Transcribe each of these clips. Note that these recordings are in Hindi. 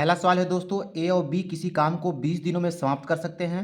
पहला सवाल है दोस्तों, ए और बी किसी काम को 20 दिनों में समाप्त कर सकते हैं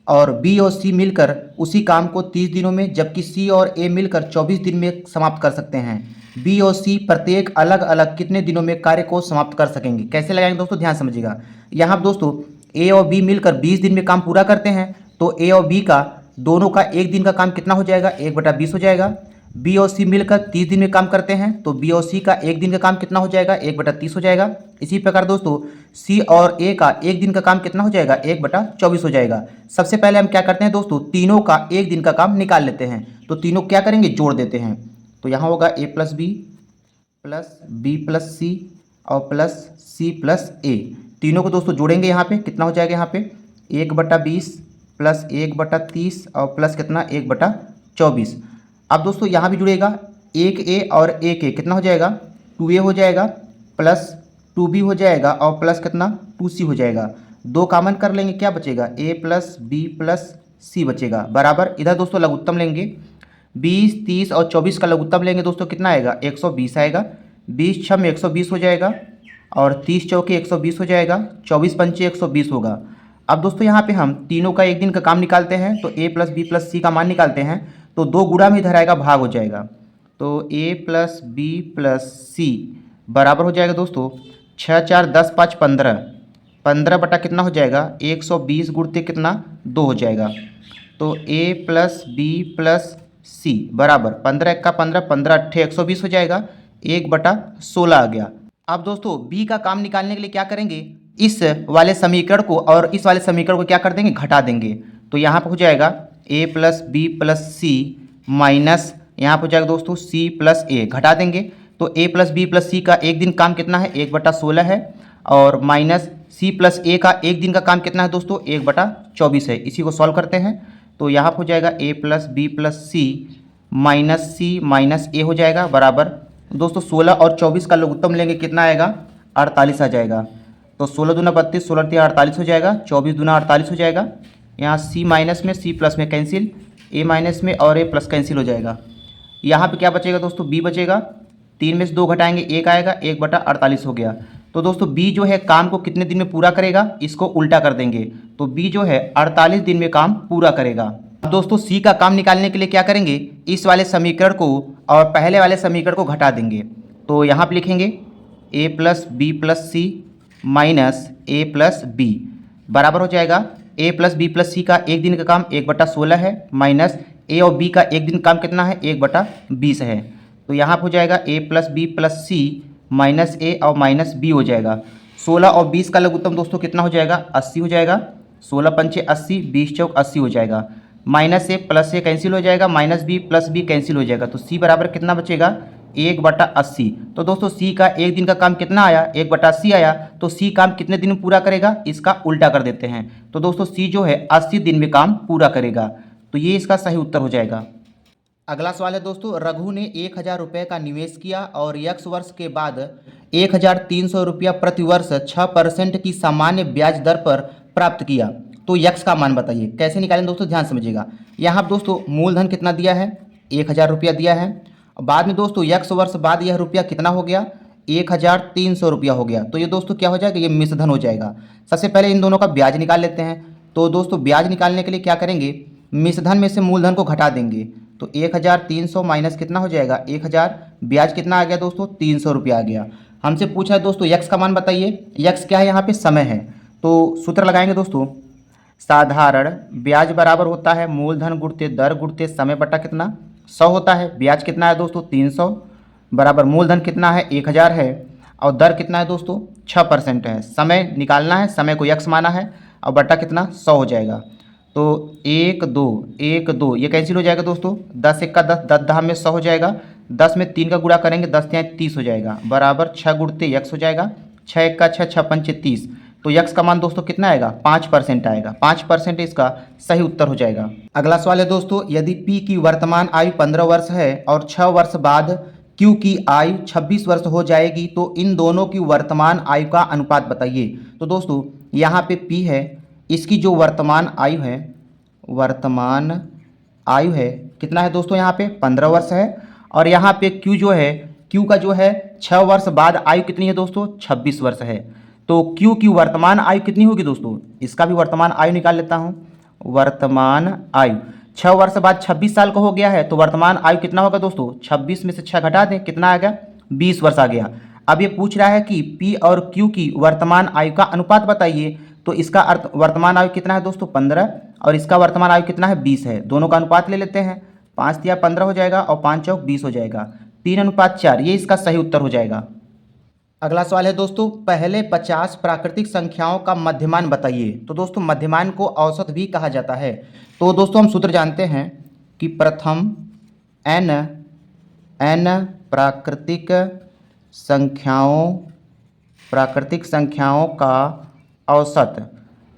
और बी और सी मिलकर उसी काम को 30 दिनों में, जबकि सी और ए मिलकर 24 दिन में समाप्त कर सकते हैं। बी और सी प्रत्येक अलग अलग कितने दिनों में कार्य को समाप्त कर सकेंगे? कैसे लगाएंगे दोस्तों, ध्यान समझिएगा। यहाँ पर दोस्तों ए और बी मिलकर 20 दिन में काम पूरा करते हैं, तो ए और बी का दोनों का एक दिन का काम कितना हो जाएगा? 1/20 हो जाएगा। बी और सी मिलकर 30 दिन में काम करते हैं, तो बी और सी का एक दिन का काम कितना हो जाएगा? 1/30 हो जाएगा। इसी प्रकार दोस्तों सी और ए का एक दिन का काम कितना हो जाएगा? 1/24 हो जाएगा। सबसे पहले हम क्या करते हैं दोस्तों, तीनों का एक दिन का काम निकाल लेते हैं। तो तीनों क्या करेंगे, जोड़ देते हैं। तो यहाँ होगा a + b + c और +c + a। तीनों को दोस्तों जोड़ेंगे, यहाँ पे कितना हो जाएगा? यहाँ पे 1/20 + 1/30 और प्लस कितना 1/24। अब दोस्तों यहाँ भी जुड़ेगा 1a और 1a कितना हो जाएगा? 2a हो जाएगा, प्लस 2b हो जाएगा और प्लस कितना 2c हो जाएगा। दो कॉमन कर लेंगे, क्या बचेगा? a + b + c बचेगा, बराबर। इधर दोस्तों लघुत्तम लेंगे, 20, 30 और 24 का लघुत्तम लेंगे दोस्तों, कितना आएगा? 120 आएगा। 20 छम 120 हो जाएगा और 30 चौके 120 हो जाएगा, 24 पंचे 120 होगा। अब दोस्तों यहाँ पे हम तीनों का एक दिन का काम निकालते हैं, तो a + b + c का मान निकालते हैं, तो दो गुणा में इधर आएगा, भाग हो जाएगा। तो a + b + c बराबर हो जाएगा दोस्तों 6 4 10 5 15, 15 बटा कितना हो जाएगा? 120 गुणते कितना 2 हो जाएगा। तो a + b + c बराबर 15 × 15, 15 × 8 120 हो जाएगा, 1/16 आ गया। अब दोस्तों b का काम निकालने के लिए क्या करेंगे, इस वाले समीकरण को और इस वाले समीकरण को क्या कर देंगे, घटा देंगे। तो यहाँ पर हो जाएगा a + b + c माइनस यहाँ पर हो जाएगा दोस्तों c + a, घटा देंगे। तो a + b + c का एक दिन काम कितना है? 1/16 है, और माइनस c + a का एक दिन का काम कितना है दोस्तों? 1/24 है। इसी को सॉल्व करते हैं, तो यहाँ पर हो जाएगा a + b + c minus c minus a हो जाएगा, बराबर दोस्तों 16 और 24 का लघुत्तम लेंगे, कितना आएगा? 48 आ जाएगा। तो 16 दूना 32, 16 तिया 48 हो जाएगा, 24 दूना 48 हो जाएगा। यहाँ c माइनस में c प्लस में कैंसिल, a माइनस में और a प्लस कैंसिल हो जाएगा। यहाँ पे क्या बचेगा दोस्तों? b बचेगा, 3 में से 2 घटाएंगे 1 आएगा, 1/48 हो गया। तो दोस्तों b जो है काम को कितने दिन में पूरा करेगा, इसको उल्टा कर देंगे, तो b जो है 48 दिन में काम पूरा करेगा। अब दोस्तों c का काम निकालने के लिए क्या करेंगे, इस वाले समीकरण को और पहले वाले समीकरण को घटा देंगे। तो यहाँ पे लिखेंगे a + b + c minus a + b बराबर हो जाएगा a + b + c का एक दिन का काम 1/16 है, माइनस a और b का एक दिन काम कितना है? 1/20 है। तो यहाँ पर हो जाएगा a + b + c minus a और माइनस b हो जाएगा। 16 और 20 का लघुत्तम दोस्तों कितना हो जाएगा? 80 हो जाएगा। 16 पंचे 80, 20 चौक 80 हो जाएगा। Minus a plus a cancel हो जाएगा, minus b plus b cancel हो जाएगा। तो c बराबर कितना बचेगा? 1/80। तो दोस्तों c का एक दिन का काम कितना आया? 1/80 आया। तो c काम कितने दिन में पूरा करेगा, इसका उल्टा कर देते हैं। तो दोस्तों c जो है 80 दिन में काम पूरा करेगा। तो ये इसका सही उत्तर हो जाएगा। अगला सवाल है दोस्तों, रघु ने 1000 रुपये का निवेश किया और x वर्ष के बाद 1300 रुपया प्रति वर्ष 6% की सामान्य ब्याज दर पर प्राप्त किया, तो x का मान बताइए। कैसे निकालें दोस्तों, ध्यान समझिएगा। यहाँ पर दोस्तों मूलधन कितना दिया है? 1000 रुपया दिया है। बाद में दोस्तों x वर्ष बाद यह रुपया कितना हो गया? 1300 रुपया हो गया। तो ये दोस्तों क्या हो जाएगा, ये मिश्रधन हो जाएगा। सबसे पहले इन दोनों का ब्याज निकाल लेते हैं। तो दोस्तों ब्याज निकालने के लिए क्या करेंगे, मिश्रधन में से मूलधन को घटा देंगे। तो 1300 माइनस कितना हो जाएगा? 1000, ब्याज कितना आ गया दोस्तों? 300 रुपया आ गया। हमसे पूछा है दोस्तों x का मान बताइए। x क्या है? यहाँ पे समय है। तो सूत्र लगाएंगे दोस्तों, साधारण ब्याज बराबर होता है मूलधन गुणते दर गुणते समय बटा कितना 100 होता है। ब्याज कितना है दोस्तों? 300 बराबर मूलधन कितना है? 1000 है, और दर कितना है दोस्तों? 6% है। समय निकालना है, समय को x माना है, और बटा कितना 100 हो जाएगा। तो 1 2 1 2 ये कैंसिल हो जाएगा दोस्तों। 10 1 का 10, 10 10 में 100 हो जाएगा। 10 में 3 का गुणा करेंगे, 10 3 30 हो जाएगा, बराबर 6 गुणते x हो जाएगा। 6 1 का 6, 6 पंचे 30। तो x का मान दोस्तों कितना आएगा? 5% आएगा। 5% इसका सही उत्तर हो जाएगा। अगला सवाल है दोस्तों, यदि P की वर्तमान आयु 15 वर्ष है और 6 वर्ष बाद Q की आयु 26 वर्ष हो जाएगी, तो इन दोनों की वर्तमान आयु का अनुपात बताइए। तो दोस्तों यहाँ पे P है, इसकी जो वर्तमान आयु है कितना है दोस्तों? यहाँ पे 15 वर्ष है। और यहाँ पे Q जो है, Q का जो है 6 वर्ष बाद आयु कितनी है दोस्तों? 26 वर्ष है। तो क्यू की वर्तमान आयु कितनी होगी दोस्तों, इसका भी वर्तमान आयु निकाल लेता हूँ। वर्तमान आयु 6 वर्ष बाद 26 साल का हो गया है, तो वर्तमान आयु कितना होगा दोस्तों, 26 में से 6 घटा दें, कितना आ गया, 20 वर्ष आ गया। अब ये पूछ रहा है कि पी और क्यू की वर्तमान आयु का अनुपात बताइए, तो इसका अर्थ वर्तमान आयु कितना है दोस्तों 15, और इसका वर्तमान आयु कितना है 20 है। दोनों का अनुपात ले लेते हैं, 5 तिया 15 हो जाएगा और 5 चौक 20 हो जाएगा, 3:4, ये इसका सही उत्तर हो जाएगा। अगला सवाल है दोस्तों, पहले 50 प्राकृतिक संख्याओं का मध्यमान बताइए। तो दोस्तों मध्यमान को औसत भी कहा जाता है। तो दोस्तों हम सूत्र जानते हैं कि प्रथम n प्राकृतिक संख्याओं का औसत,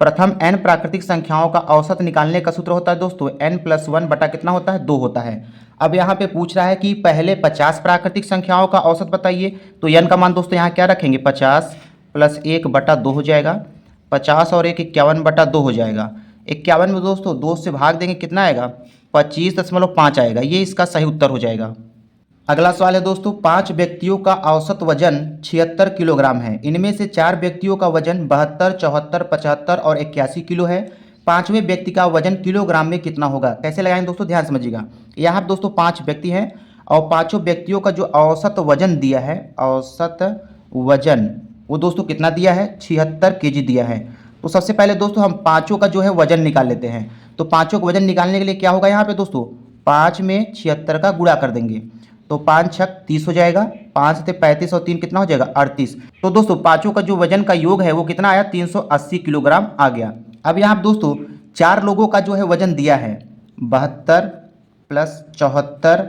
प्रथम n प्राकृतिक संख्याओं का औसत निकालने का सूत्र होता है दोस्तों n+1 बटा कितना होता है, 2 होता है। अब यहाँ पे पूछ रहा है कि पहले 50 प्राकृतिक संख्याओं का औसत बताइए, तो n का मान दोस्तों यहाँ क्या रखेंगे, 50 + 1 बटा 2 हो जाएगा, 50 और 1 51 बटा 2 हो जाएगा। 51 में दोस्तों 2 से भाग देंगे, कितना आएगा, 25.5 आएगा, ये इसका सही उत्तर हो जाएगा। अगला सवाल है दोस्तों, 5 व्यक्तियों का औसत वजन 76 किलोग्राम है। इनमें से 4 व्यक्तियों का वजन 72, 74, 75 और 81 किलो है। पांचवें व्यक्ति का वजन किलोग्राम में कितना होगा। कैसे लगाएंगे दोस्तों, ध्यान समझिएगा। यहाँ पर दोस्तों 5 व्यक्ति हैं और पांचों व्यक्तियों का जो औसत वजन दिया है, औसत वजन वो दोस्तों कितना दिया है, 76 kg दिया है। तो सबसे पहले दोस्तों हम पाँचों का जो है वजन निकाल लेते हैं। तो पाँचों का वजन निकालने के लिए क्या होगा, यहाँ पे दोस्तों 5 में 76 का गुणा कर देंगे, तो 5 छक 30 हो जाएगा, 5 से 35 और 3 कितना हो जाएगा, 38। तो दोस्तों पाँचों का जो वजन का योग है वो कितना आया, 380 किलोग्राम आ गया। अब यहाँ दोस्तों 4 लोगों का जो है वजन दिया है, 72 + 74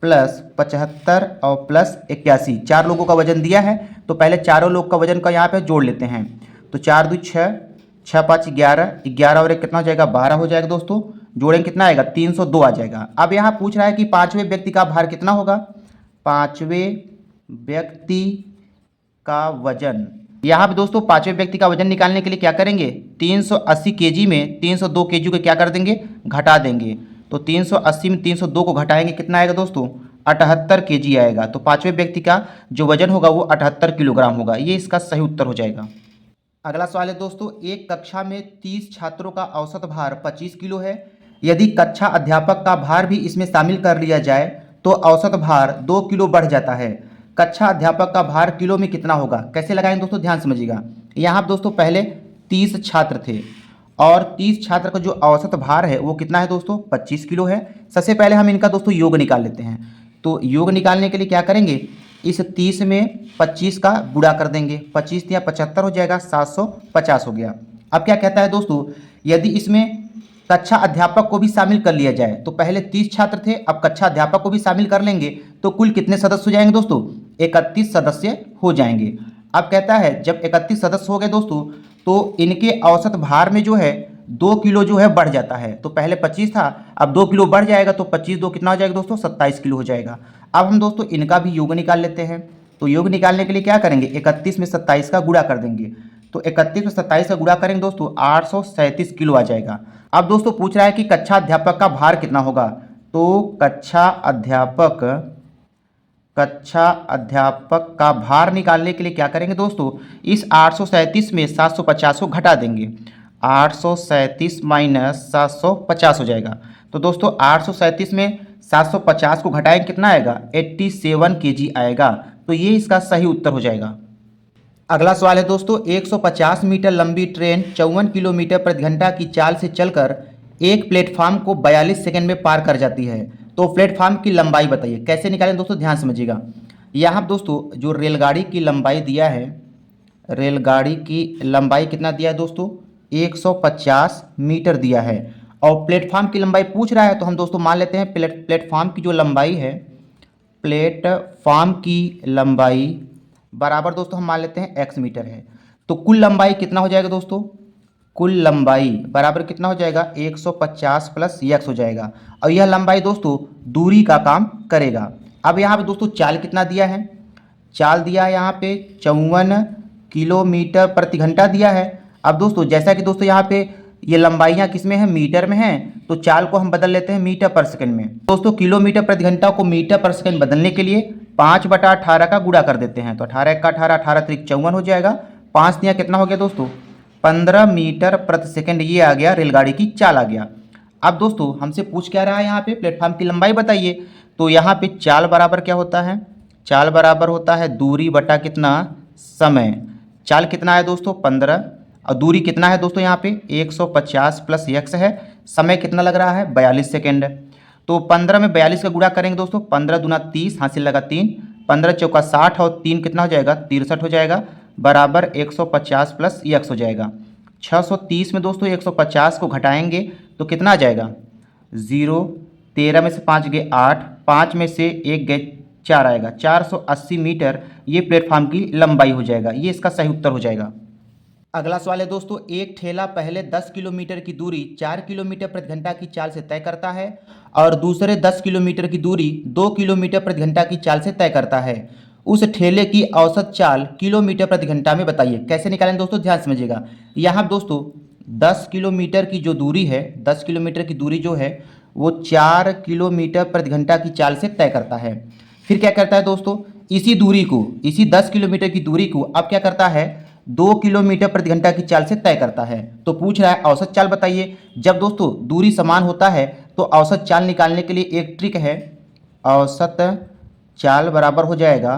+ 75 और +81, 4 लोगों का वजन दिया है। तो पहले चारों लोग का वजन का यहाँ पे जोड़ लेते हैं। तो 4 दूनी 6, 6 5 11, 11 और 1 कितना हो जाएगा, 12 हो जाएगा दोस्तों। जोड़ेंगे कितना आएगा, 302 आ जाएगा। अब यहाँ पूछ रहा है कि पाँचवें व्यक्ति का भार कितना होगा, पाँचवें व्यक्ति का वजन। यहाँ पे दोस्तों पाँचवें व्यक्ति का वजन निकालने के लिए क्या करेंगे, 380 kg में 302 kg को क्या कर देंगे, घटा देंगे। तो 380 में 302 को घटाएंगे, कितना आएगा दोस्तों, 78 kg आएगा। तो पाँचवें व्यक्ति का जो वजन होगा वो 78 किलोग्राम होगा, ये इसका सही उत्तर हो जाएगा। अगला सवाल है दोस्तों, एक कक्षा में 30 छात्रों का औसत भार 25 किलो है। यदि कक्षा अध्यापक का भार भी इसमें शामिल कर लिया जाए तो औसत भार 2 किलो बढ़ जाता है। कक्षा अध्यापक का भार किलो में कितना होगा। कैसे लगाएंगे दोस्तों, ध्यान समझिएगा। यहाँ पर दोस्तों पहले 30 छात्र थे और 30 छात्र का जो औसत भार है वो कितना है दोस्तों, 25 किलो है। सबसे पहले हम इनका दोस्तों योग निकाल लेते हैं। तो योग निकालने के लिए क्या करेंगे, इस 30 में 25 का गुणा कर देंगे, 25 या 75 हो जाएगा, 750 हो गया। अब क्या कहता है दोस्तों, यदि इसमें कक्षा अध्यापक को भी शामिल कर लिया जाए, तो पहले 30 छात्र थे, अब कक्षा अध्यापक को भी शामिल कर लेंगे तो कुल कितने सदस्य हो जाएंगे दोस्तों, 31 सदस्य हो जाएंगे। अब कहता है जब 31 सदस्य हो गए दोस्तों तो इनके औसत भार में जो है 2 किलो जो है बढ़ जाता है। तो पहले 25 था, अब 2 किलो बढ़ जाएगा, तो 25 2 कितना हो जाएगा दोस्तों, 27 किलो हो जाएगा। अब हम दोस्तों इनका भी योग निकाल लेते हैं। तो योग निकालने के लिए क्या करेंगे, 31 में 27 का गुणा कर देंगे। तो 31 में 27 का गुणा करेंगे दोस्तों, 837 किलो आ जाएगा। अब दोस्तों पूछ रहा है कि कक्षा अध्यापक का भार कितना होगा। तो कक्षा अध्यापक का भार निकालने के लिए क्या करेंगे दोस्तों, इस 837 में 750 को घटा देंगे, 837 - 750 हो जाएगा। तो दोस्तों 837 में 750 को घटाएंगे, कितना आएगा, 87 kg आएगा। तो ये इसका सही उत्तर हो जाएगा। अगला सवाल है दोस्तों, 150 मीटर लंबी ट्रेन 54 किलोमीटर प्रति घंटा की चाल से चलकर एक प्लेटफार्म को 42 सेकंड में पार कर जाती है। तो प्लेटफार्म की लंबाई बताइए। कैसे निकालें दोस्तों, ध्यान समझिएगा। यहाँ दोस्तों जो रेलगाड़ी की लंबाई दिया है, रेलगाड़ी की लंबाई कितना दिया है दोस्तों, 150 मीटर दिया है। और प्लेटफार्म की लंबाई पूछ रहा है, तो हम दोस्तों मान लेते हैं प्लेटफार्म की जो लंबाई है, प्लेटफार्म की लंबाई बराबर दोस्तों हम मान लेते हैं x मीटर है। तो कुल लंबाई कितना हो जाएगा दोस्तों, कुल लंबाई बराबर कितना हो जाएगा, 150 + x हो जाएगा। और यह लंबाई दोस्तों दूरी का काम करेगा। अब यहाँ पे दोस्तों चाल कितना दिया है, चाल दिया है यहाँ पे 54 किलोमीटर प्रति घंटा दिया है। अब दोस्तों जैसा कि दोस्तों यहाँ पे ये लंबाइयाँ किस में है, मीटर में है, तो चाल को हम बदल लेते हैं मीटर पर सेकंड में। दोस्तों किलोमीटर प्रति घंटा को मीटर पर सेकंड बदलने के लिए 5/18 का गुणा कर देते हैं। तो 18 × 1 = 18, 18 × 3 = 54 हो जाएगा, 5 दिया कितना हो गया दोस्तों 15 मीटर प्रति सेकंड, ये आ गया रेलगाड़ी की चाल आ गया। अब दोस्तों हमसे पूछ क्या रहा है यहाँ पे, प्लेटफॉर्म की लंबाई बताइए। तो यहाँ पे चाल बराबर क्या होता है, चाल बराबर होता है दूरी बटा कितना समय। चाल कितना है दोस्तों 15 और दूरी कितना है दोस्तों यहाँ पे 150 प्लस x है। समय कितना लग रहा है 42 सेकेंड। तो 15 में 42 का गुणा करेंगे दोस्तों, 15 दूना 30, हासिल लगा 3, 15 चौका 60 और 3 कितना हो जाएगा 63 हो जाएगा, बराबर 150 प्लस x हो जाएगा। 630 में दोस्तों 150 को घटाएंगे तो कितना आ जाएगा 0, 13 में से 5 गए 8, 5 में से 1 गए 4 आएगा, 480 मीटर ये प्लेटफॉर्म की लंबाई हो जाएगा। ये इसका सही उत्तर हो जाएगा। अगला सवाल है दोस्तों, एक ठेला पहले 10 किलोमीटर की दूरी 4 किलोमीटर प्रति घंटा की चाल से तय करता है और दूसरे 10 किलोमीटर की दूरी 2 किलोमीटर प्रति घंटा की चाल से तय करता है। उस ठेले की औसत चाल किलोमीटर प्रति घंटा में बताइए। कैसे निकालें दोस्तों, ध्यान समझिएगा। यहाँ दोस्तों 10 किलोमीटर की जो दूरी है, 10 किलोमीटर की दूरी जो है वो 4 किलोमीटर प्रति घंटा की चाल से तय करता है। फिर क्या करता है दोस्तों, इसी दूरी को, इसी 10 किलोमीटर की दूरी को अब क्या करता है 2 किलोमीटर प्रति घंटा की चाल से तय करता है। तो पूछ रहा है औसत चाल बताइए। जब दोस्तों दूरी समान होता है तो औसत चाल निकालने के लिए एक ट्रिक है, औसत चाल बराबर हो जाएगा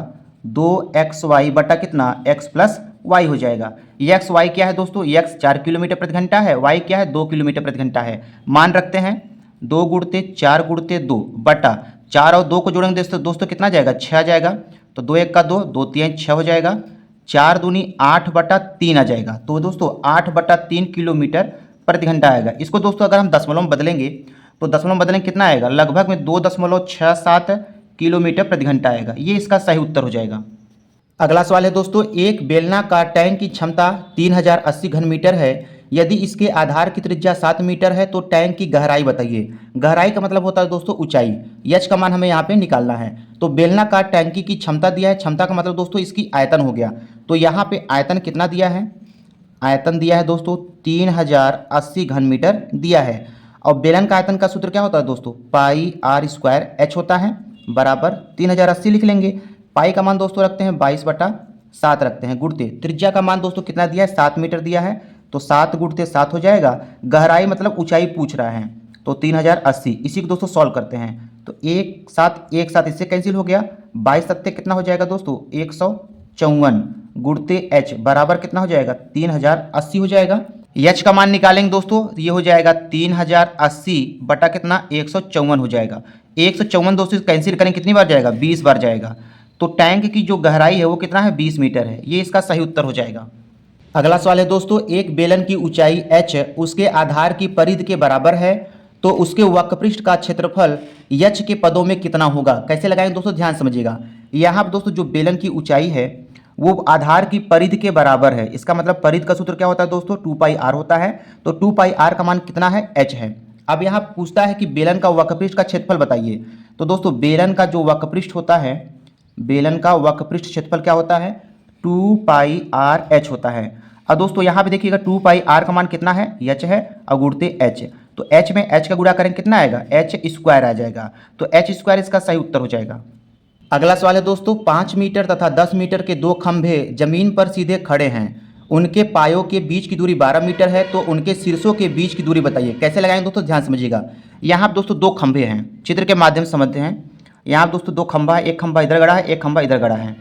2xy बटा कितना x प्लस y हो जाएगा। एक्स वाई क्या है दोस्तों, x 4 किलोमीटर प्रति घंटा है, y क्या है 2 किलोमीटर प्रति घंटा है। मान रखते हैं 2 गुणते 4 गुणते 2 बटा 4 और 2 को जोड़ेंगे दोस्तों कितना जाएगा 6 आ जाएगा। तो 2 1 का 2, 2 3 6 हो जाएगा, 4 दूनी 8 बटा 3 आ जाएगा। तो दोस्तों 8 बटा 3 किलोमीटर प्रति घंटा आएगा। इसको दोस्तों अगर हम दशमलव में बदलेंगे तो दशमलव में बदलेंगे कितना आएगा, लगभग में 2.67 किलोमीटर प्रति घंटा आएगा। ये इसका सही उत्तर हो जाएगा। अगला सवाल है दोस्तों, एक बेलनाकार टैंक की क्षमता 3080 घन मीटर है। यदि इसके आधार की त्रिज्या 7 मीटर है तो टैंक की गहराई बताइए। गहराई का मतलब होता है दोस्तों ऊंचाई। एच का मान हमें यहाँ पे निकालना है। तो बेलनाकार टैंकी की क्षमता दिया है, क्षमता का मतलब दोस्तों इसकी आयतन हो गया। तो यहाँ पे आयतन कितना दिया है, आयतन दिया है दोस्तों 3080 घन मीटर दिया है। और बेलन का आयतन का सूत्र क्या होता है दोस्तों, पाई आर स्क्वायर एच होता है, बराबर 3080 लिख लेंगे। पाई का मान दोस्तों रखते हैं 22/7 रखते हैं, गुणते त्रिज्या का मान दोस्तों कितना दिया है 7 मीटर दिया है, तो 7 गुणते 7 हो जाएगा। गहराई मतलब ऊंचाई पूछ रहा है, तो 3080। इसी को दोस्तों सॉल्व करते हैं तो एक साथ इससे कैंसिल हो गया, 22 सत्ते कितना हो जाएगा दोस्तों 154 गुणते एच बराबर कितना हो जाएगा 3080 हो जाएगा। एच का मान निकालेंगे दोस्तों, ये हो जाएगा 3080 बटा कितना 154 हो जाएगा। 154 दोस्तों कैंसिल करें कितनी बार जाएगा 20 बार जाएगा। तो टैंक की जो गहराई है वो कितना है 20 मीटर है। ये इसका सही उत्तर हो जाएगा। अगला सवाल है दोस्तों, एक बेलन की ऊंचाई h उसके आधार की परिधि के बराबर है तो उसके वक्रपृष्ठ का क्षेत्रफल h के पदों में कितना होगा। कैसे लगाएंगे दोस्तों, ध्यान समझिएगा। यहाँ पर दोस्तों जो बेलन की ऊंचाई है वो आधार की परिधि के बराबर है। इसका मतलब परिधि का सूत्र क्या होता है दोस्तों 2πr होता है। तो 2πr का मान कितना है h है। अब यहाँ पूछता है कि बेलन का वक्रपृष्ठ का क्षेत्रफल बताइए। तो दोस्तों बेलन का जो वक्रपृष्ठ होता है, बेलन का वक्रपृष्ठ क्षेत्रफल क्या होता है 2πrh होता है। अब दोस्तों यहाँ पे देखिएगा 2πr का मान कितना है h है और गुणते h, तो h में h का गुणा करेंगे कितना आएगा h स्क्वायर आ जाएगा। तो h स्क्वायर इसका सही उत्तर हो जाएगा। अगला सवाल है दोस्तों, 5 मीटर तथा 10 मीटर के दो खंभे जमीन पर सीधे खड़े हैं। उनके पायों के बीच की दूरी 12 मीटर है तो उनके शीर्षों के बीच की दूरी बताइए। कैसे लगाएंगे दोस्तों, ध्यान समझिएगा। यहाँ दोस्तों दो खंभे हैं, चित्र के माध्यम से समझते हैं। यहाँ दोस्तों दो खंभा है, एक खंभा इधर गड़ा है, एक खंभा इधर गड़ा है।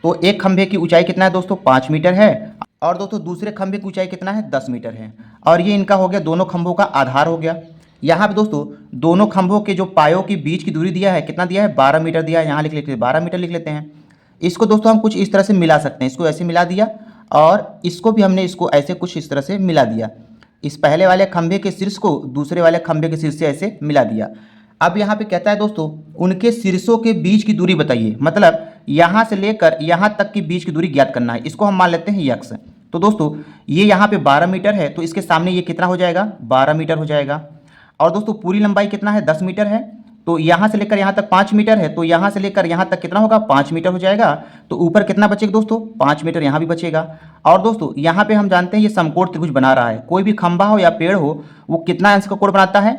तो एक खंभे की ऊंचाई कितना है दोस्तों 5 मीटर है और दोस्तों दूसरे खंभे की ऊंचाई कितना है 10 मीटर है। और ये इनका हो गया, दोनों खंभों का आधार हो गया। यहाँ पे दोस्तों दोनों खंभों के जो पायों के बीच की दूरी दिया है कितना दिया है 12 मीटर दिया है। यहाँ लिख लेते हैं 12 मीटर लिख लेते हैं। इसको दोस्तों हम कुछ इस तरह से मिला सकते हैं, इसको ऐसे मिला दिया और इसको भी हमने इसको ऐसे कुछ इस तरह से मिला दिया। इस पहले वाले खंभे के शीर्ष को दूसरे वाले खंभे के शीर्ष से ऐसे मिला दिया। अब यहाँ पे कहता है दोस्तों उनके शीर्षों के बीच की दूरी बताइए, मतलब यहाँ से लेकर यहाँ तक की बीच की दूरी ज्ञात करना है। इसको हम मान लेते हैं यक्स। तो दोस्तों ये यहाँ पे 12 मीटर है तो इसके सामने ये कितना हो जाएगा 12 मीटर हो जाएगा। और दोस्तों पूरी लंबाई कितना है 10 मीटर है तो यहाँ से लेकर यहाँ तक 5 मीटर है, तो यहाँ से लेकर यहाँ तक कितना होगा 5 मीटर हो जाएगा। तो ऊपर कितना बचेगा दोस्तों 5 मीटर यहाँ भी बचेगा। और दोस्तों यहाँ पे हम जानते हैं ये समकोण त्रिभुज बना रहा है। कोई भी खंभा हो या पेड़ हो वो कितना अंश का कोण बनाता है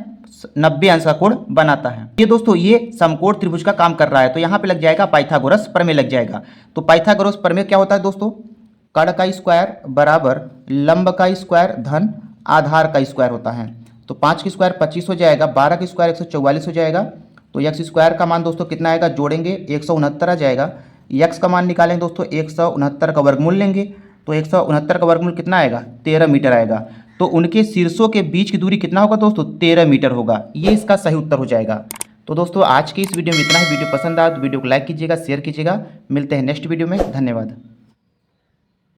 90 अंश का कोण बनाता है। ये दोस्तों ये समकोण त्रिभुज का काम कर रहा है तो यहाँ पे लग जाएगा पाइथागोरस प्रमेय लग जाएगा। तो पाइथागोरस प्रमेय क्या होता है दोस्तों, कर्ण का स्क्वायर बराबर लंब का स्क्वायर धन आधार का स्क्वायर होता है। तो 5 की स्क्वायर 25 हो जाएगा, 12 की स्क्वायर 144 हो जाएगा। तो एक्स स्क्वायर का मान दोस्तों कितना आएगा, जोड़ेंगे 169 आ जाएगा। एक्स का मान निकालेंगे दोस्तों, 169 का वर्गमूल लेंगे तो 169 का वर्गमूल कितना आएगा, 13 मीटर आएगा। तो उनके शीर्षों के बीच की दूरी कितना होगा दोस्तों, 13 मीटर होगा। ये इसका सही उत्तर हो जाएगा। तो दोस्तों आज की इस वीडियो में इतना ही। वीडियो पसंद आया तो वीडियो को लाइक कीजिएगा, शेयर कीजिएगा। मिलते हैं नेक्स्ट वीडियो में। धन्यवाद।